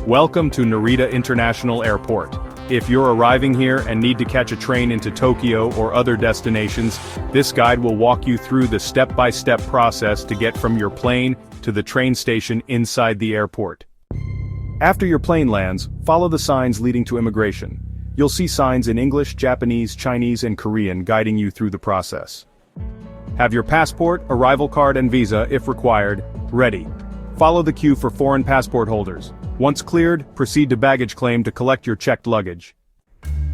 Welcome to Narita International Airport. If you're arriving here and need to catch a train into Tokyo or other destinations, this guide will walk you through the step-by-step process to get from your plane to the train station inside the airport. After your plane lands, follow the signs leading to immigration. You'll see signs in English, Japanese, Chinese, and Korean guiding you through the process. Have your passport, arrival card, and visa, if required, ready. Follow the queue for foreign passport holders. Once cleared, proceed to baggage claim to collect your checked luggage.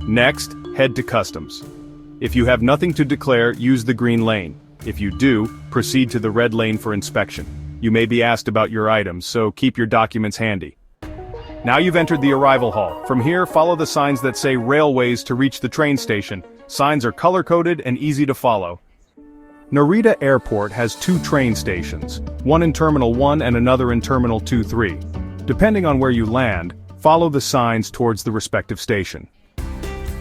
Next, head to customs. If you have nothing to declare, use the green lane. If you do, proceed to the red lane for inspection. You may be asked about your items, so keep your documents handy. Now you've entered the arrival hall. From here, follow the signs that say railways to reach the train station. Signs are color-coded and easy to follow. Narita Airport has two train stations, one in Terminal 1 and another in Terminal 2-3. Depending on where you land, follow the signs towards the respective station.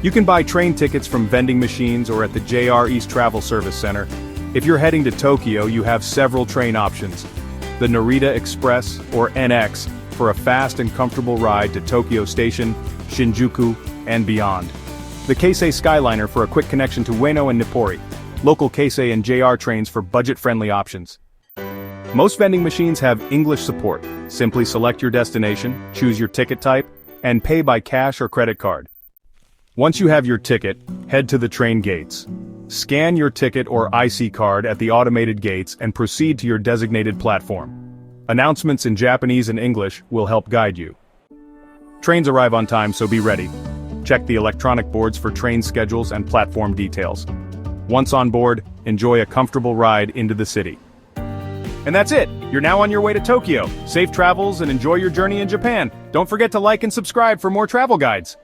You can buy train tickets from vending machines or at the JR East Travel Service Center. If you're heading to Tokyo, you have several train options. The Narita Express, or NX, for a fast and comfortable ride to Tokyo Station, Shinjuku, and beyond. The Keisei Skyliner for a quick connection to Ueno and Nippori. Local Keisei and JR trains for budget-friendly options. Most vending machines have English support. Simply select your destination, choose your ticket type, and pay by cash or credit card. Once you have your ticket, head to the train gates. Scan your ticket or IC card at the automated gates and proceed to your designated platform. Announcements in Japanese and English will help guide you. Trains arrive on time, so be ready. Check the electronic boards for train schedules and platform details. Once on board, enjoy a comfortable ride into the city. And that's it! You're now on your way to Tokyo. Safe travels and enjoy your journey in Japan. Don't forget to like and subscribe for more travel guides.